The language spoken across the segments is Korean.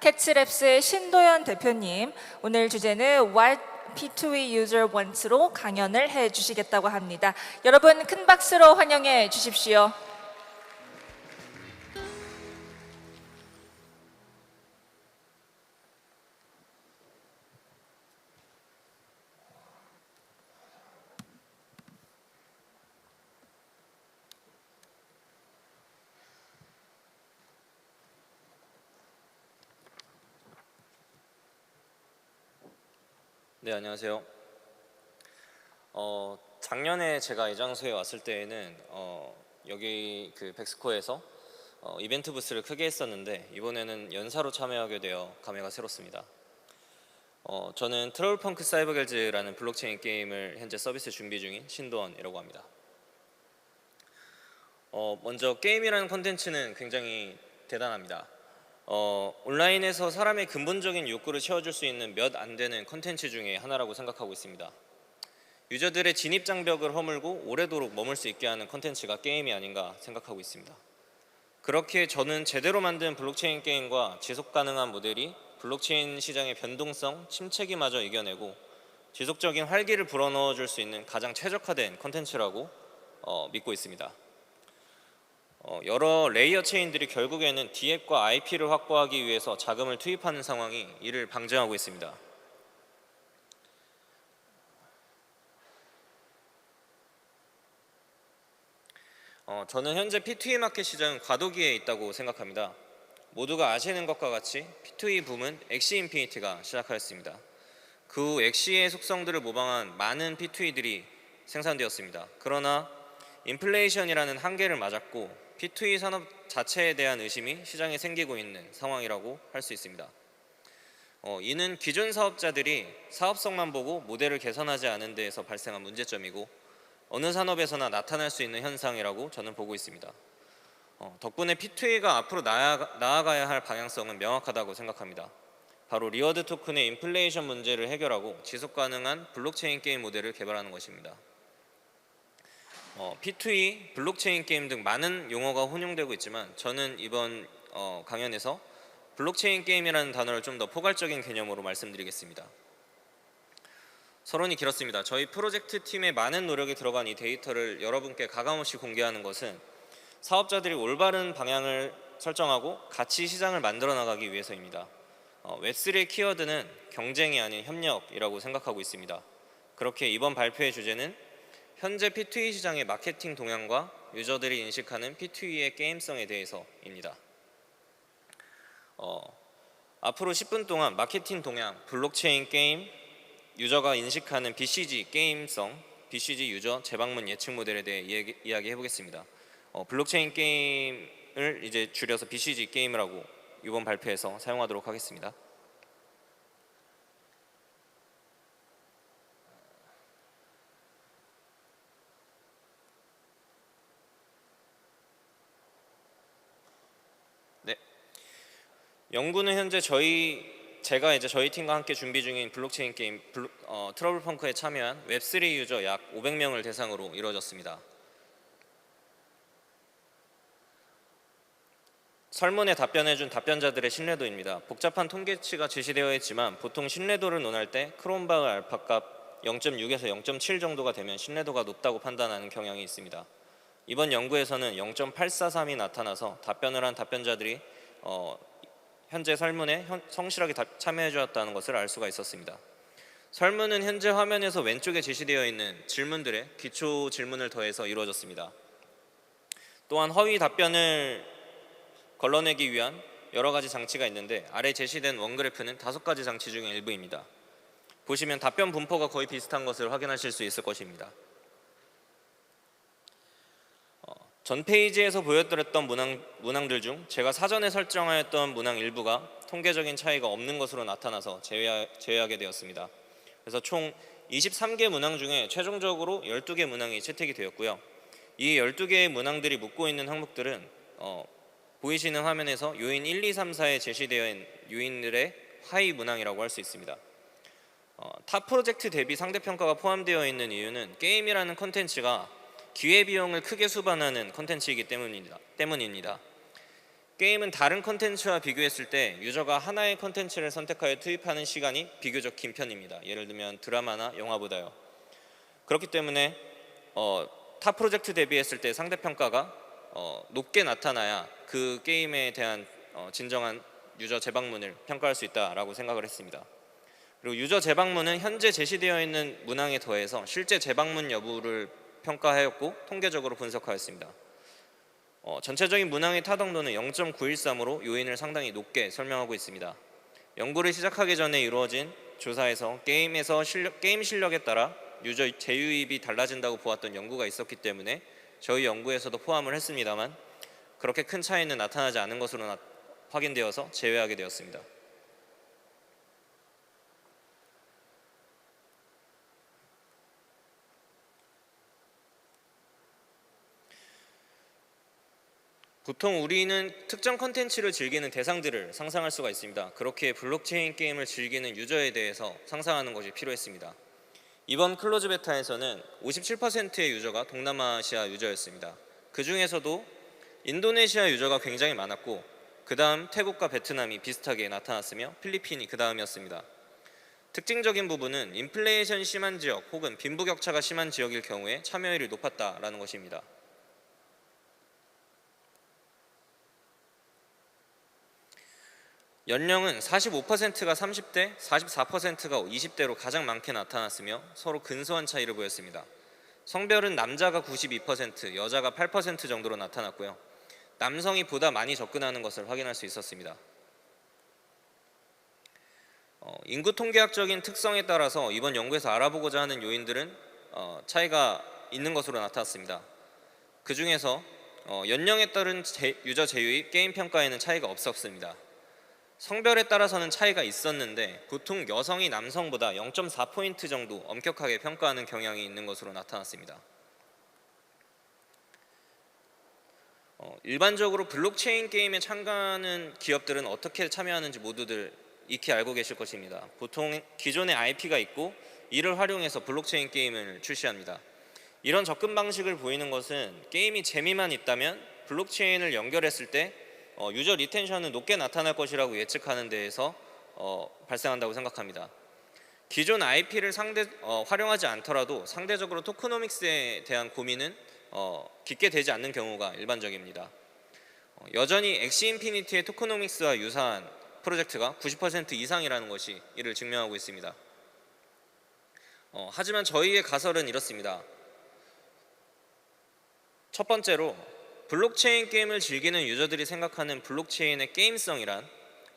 캐치랩스의 신도연 대표님, 오늘 주제는 What P2E User Wants로 강연을 해주시겠다고 합니다. 여러분 큰 박수로 환영해 주십시오. 네, 안녕하세요. 작년에 제가 이 장소에 왔을 때에는 여기 그 백스코에서 이벤트 부스를 크게 했었는데 이번에는 연사로 참여하게 되어 감회가 새롭습니다. 저는 트러블펑크 사이버겔즈라는 블록체인 게임을 현재 서비스 준비 중인 신도원이라고 합니다. 먼저 게임이라는 콘텐츠는 굉장히 대단합니다. 온라인에서 사람의 근본적인 욕구를 채워줄 수 있는 몇 안 되는 콘텐츠 중에 하나라고 생각하고 있습니다. 유저들의 진입 장벽을 허물고 오래도록 머물 수 있게 하는 콘텐츠가 게임이 아닌가 생각하고 있습니다. 그렇게 저는 제대로 만든 블록체인 게임과 지속 가능한 모델이 블록체인 시장의 변동성, 침체기마저 이겨내고 지속적인 활기를 불어넣어 줄 수 있는 가장 최적화된 콘텐츠라고 믿고 있습니다. 여러 레이어 체인들이 결국에는 D앱과 IP를 확보하기 위해서 자금을 투입하는 상황이 이를 방증하고 있습니다. 저는 현재 P2E 마켓 시장은 과도기에 있다고 생각합니다. 모두가 아시는 것과 같이 P2E 붐은 엑시 인피니티가 시작하였습니다. 그 후 엑시의 속성들을 모방한 많은 P2E들이 생산되었습니다. 그러나 인플레이션이라는 한계를 맞았고 P2E 산업 자체에 대한 의심이 시장에 생기고 있는 상황이라고 할 수 있습니다. 이는 기존 사업자들이 사업성만 보고 모델을 개선하지 않은 데에서 발생한 문제점이고 어느 산업에서나 나타날 수 있는 현상이라고 저는 보고 있습니다. 덕분에 P2E가 앞으로 나아가야 할 방향성은 명확하다고 생각합니다. 바로 리워드 토큰의 인플레이션 문제를 해결하고 지속 가능한 블록체인 게임 모델을 개발하는 것입니다. P2E, 블록체인 게임 등 많은 용어가 혼용되고 있지만 저는 이번 강연에서 블록체인 게임이라는 단어를 좀 더 포괄적인 개념으로 말씀드리겠습니다. 서론이 길었습니다. 저희 프로젝트 팀의 많은 노력이 들어간 이 데이터를 여러분께 가감없이 공개하는 것은 사업자들이 올바른 방향을 설정하고 가치 시장을 만들어 나가기 위해서입니다. 웹3의 키워드는 경쟁이 아닌 협력이라고 생각하고 있습니다. 그렇게 이번 발표의 주제는 현재 P2E 시장의 마케팅 동향과 유저들이 인식하는 P2E의 게임성에 대해서입니다. 앞으로 10분 동안 마케팅 동향, 블록체인 게임, 유저가 인식하는 BCG 게임성, BCG 유저 재방문 예측 모델에 대해 이야기해 보겠습니다. 블록체인 게임을 이제 줄여서 BCG 게임이라고 이번 발표에서 사용하도록 하겠습니다. 네, 연구는 현재 제가 이제 저희 팀과 함께 준비 중인 블록체인 게임 트러블펑크에 참여한 웹3 유저 약 500명을 대상으로 이루어졌습니다. 설문에 답변해준 답변자들의 신뢰도입니다. 복잡한 통계치가 제시되어 있지만 보통 신뢰도를 논할 때 크롬바흐 알파값 0.6에서 0.7 정도가 되면 신뢰도가 높다고 판단하는 경향이 있습니다. 이번 연구에서는 0.843이 나타나서 답변을 한 답변자들이 현재 설문에 성실하게 참여해 주었다는 것을 알 수가 있었습니다. 설문은 현재 화면에서 왼쪽에 제시되어 있는 질문들의 기초 질문을 더해서 이루어졌습니다. 또한 허위 답변을 걸러내기 위한 여러 가지 장치가 있는데 아래 제시된 원그래프는 5가지 장치 중의 일부입니다. 보시면 답변 분포가 거의 비슷한 것을 확인하실 수 있을 것입니다. 전 페이지에서 보여드렸던 문항들 중 제가 사전에 설정하였던 문항 일부가 통계적인 차이가 없는 것으로 나타나서 제외하게 되었습니다. 그래서 총 23개 문항 중에 최종적으로 12개 문항이 채택이 되었고요. 이 12개의 문항들이 묻고 있는 항목들은 보이시는 화면에서 요인 1, 2, 3, 4에 제시되어 있는 요인들의 하위 문항이라고 할 수 있습니다. 타 프로젝트 대비 상대평가가 포함되어 있는 이유는 게임이라는 콘텐츠가 기회비용을 크게 수반하는 콘텐츠이기 때문입니다. 게임은 다른 컨텐츠와 비교했을 때 유저가 하나의 컨텐츠를 선택하여 투입하는 시간이 비교적 긴 편입니다. 예를 들면 드라마나 영화보다요. 그렇기 때문에 타 프로젝트 대비했을 때 상대평가가 높게 나타나야 그 게임에 대한 진정한 유저 재방문을 평가할 수 있다라고 생각을 했습니다. 그리고 유저 재방문은 현재 제시되어 있는 문항에 더해서 실제 재방문 여부를 평가하였고 통계적으로 분석하였습니다. 전체적인 문항의 타동도는 0.913으로 요인을 상당히 높게 설명하고 있습니다. 연구를 시작하기 전에 이루어진 조사에서 게임 실력에 따라 유저 재유입이 달라진다고 보았던 연구가 있었기 때문에 저희 연구에서도 포함을 했습니다만 그렇게 큰 차이는 나타나지 않은 것으로 확인되어서 제외하게 되었습니다. 보통 우리는 특정 컨텐츠를 즐기는 대상들을 상상할 수가 있습니다. 그렇게 블록체인 게임을 즐기는 유저에 대해서 상상하는 것이 필요했습니다. 이번 클로즈 베타에서는 57%의 유저가 동남아시아 유저였습니다. 그 중에서도 인도네시아 유저가 굉장히 많았고 그 다음 태국과 베트남이 비슷하게 나타났으며 필리핀이 그 다음이었습니다. 특징적인 부분은 인플레이션 심한 지역 혹은 빈부격차가 심한 지역일 경우에 참여율이 높았다라는 것입니다. 연령은 45%가 30대, 44%가 20대로 가장 많게 나타났으며 서로 근소한 차이를 보였습니다. 성별은 남자가 92%, 여자가 8% 정도로 나타났고요. 남성이 보다 많이 접근하는 것을 확인할 수 있었습니다. 인구 통계학적인 특성에 따라서 이번 연구에서 알아보고자 하는 요인들은 차이가 있는 것으로 나타났습니다. 그 중에서 연령에 따른 유저 제휴입 게임 평가에는 차이가 없었습니다. 성별에 따라서는 차이가 있었는데 보통 여성이 남성보다 0.4포인트 정도 엄격하게 평가하는 경향이 있는 것으로 나타났습니다. 일반적으로 블록체인 게임에 참가하는 기업들은 어떻게 참여하는지 모두들 익히 알고 계실 것입니다. 보통 기존의 IP가 있고 이를 활용해서 블록체인 게임을 출시합니다. 이런 접근 방식을 보이는 것은 게임이 재미만 있다면 블록체인을 연결했을 때 유저 리텐션은 높게 나타날 것이라고 예측하는 데에서 발생한다고 생각합니다. 기존 IP를 활용하지 않더라도 상대적으로 토크노믹스에 대한 고민은 깊게 되지 않는 경우가 일반적입니다. 여전히 엑시 인피니티의 토크노믹스와 유사한 프로젝트가 90% 이상이라는 것이 이를 증명하고 있습니다. 하지만 저희의 가설은 이렇습니다. 첫 번째로 블록체인 게임을 즐기는 유저들이 생각하는 블록체인의 게임성이란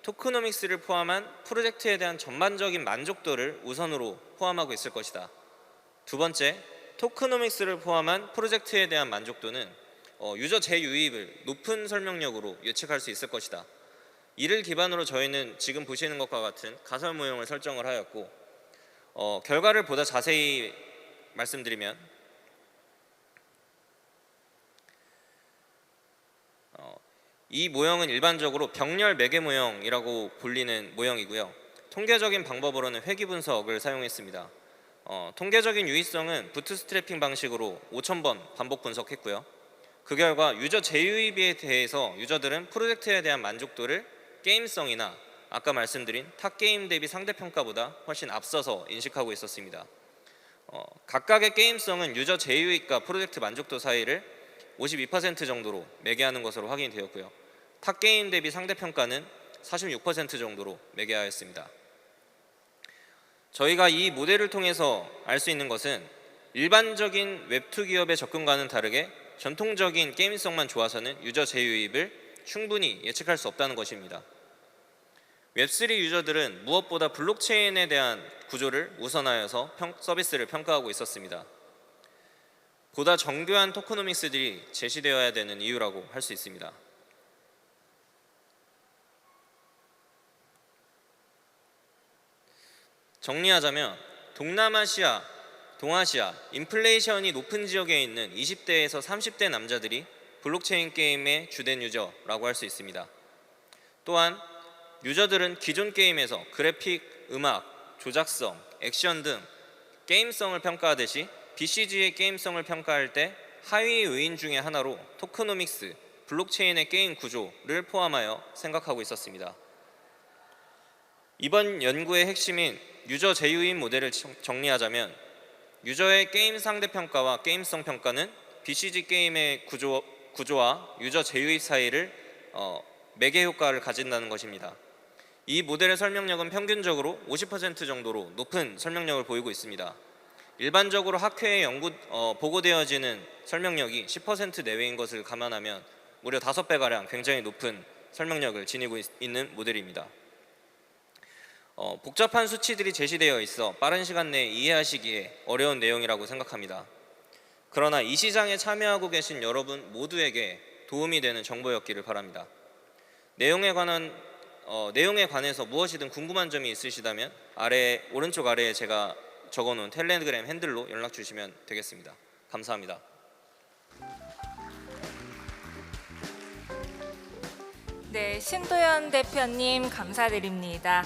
토크노믹스를 포함한 프로젝트에 대한 전반적인 만족도를 우선으로 포함하고 있을 것이다. 두 번째, 토크노믹스를 포함한 프로젝트에 대한 만족도는 유저 재유입을 높은 설명력으로 예측할 수 있을 것이다. 이를 기반으로 저희는 지금 보시는 것과 같은 가설 모형을 설정을 하였고 결과를 보다 자세히 말씀드리면 이 모형은 일반적으로 병렬 매개 모형이라고 불리는 모형이고요. 통계적인 방법으로는 회귀 분석을 사용했습니다. 통계적인 유의성은 부트스트래핑 방식으로 5,000번 반복 분석했고요. 그 결과 유저 재유입에 대해서 유저들은 프로젝트에 대한 만족도를 게임성이나 아까 말씀드린 타 게임 대비 상대평가보다 훨씬 앞서서 인식하고 있었습니다. 각각의 게임성은 유저 재유입과 프로젝트 만족도 사이를 52% 정도로 매개하는 것으로 확인이 되었고요. 타 게임 대비 상대평가는 46% 정도로 매개하였습니다. 저희가 이 모델을 통해서 알 수 있는 것은 일반적인 웹2 기업의 접근과는 다르게 전통적인 게임성만 좋아서는 유저 재유입을 충분히 예측할 수 없다는 것입니다. 웹3 유저들은 무엇보다 블록체인에 대한 구조를 우선하여서 서비스를 평가하고 있었습니다. 보다 정교한 토크노믹스들이 제시되어야 되는 이유라고 할 수 있습니다. 정리하자면 동남아시아, 동아시아, 인플레이션이 높은 지역에 있는 20대에서 30대 남자들이 블록체인 게임의 주된 유저라고 할 수 있습니다. 또한 유저들은 기존 게임에서 그래픽, 음악, 조작성, 액션 등 게임성을 평가하듯이 BCG의 게임성을 평가할 때 하위 요인 중에 하나로 토크노믹스, 블록체인의 게임 구조를 포함하여 생각하고 있었습니다. 이번 연구의 핵심인 유저 제휴인 모델을 정리하자면 유저의 게임 상대 평가와 게임성 평가는 BCG 게임의 구조와 유저 제휴입 사이를 매개 효과를 가진다는 것입니다. 이 모델의 설명력은 평균적으로 50% 정도로 높은 설명력을 보이고 있습니다. 일반적으로 학회에 보고되어지는 설명력이 10% 내외인 것을 감안하면 무려 5배가량 굉장히 높은 설명력을 지니고 있는 모델입니다. 복잡한 수치들이 제시되어 있어 빠른 시간 내에 이해하시기에 어려운 내용이라고 생각합니다. 그러나 이 시장에 참여하고 계신 여러분 모두에게 도움이 되는 정보였기를 바랍니다. 내용에 관해서 무엇이든 궁금한 점이 있으시다면 오른쪽 아래에 제가 적어놓은 텔레그램 핸들로 연락 주시면 되겠습니다. 감사합니다. 네, 신도연 대표님 감사드립니다.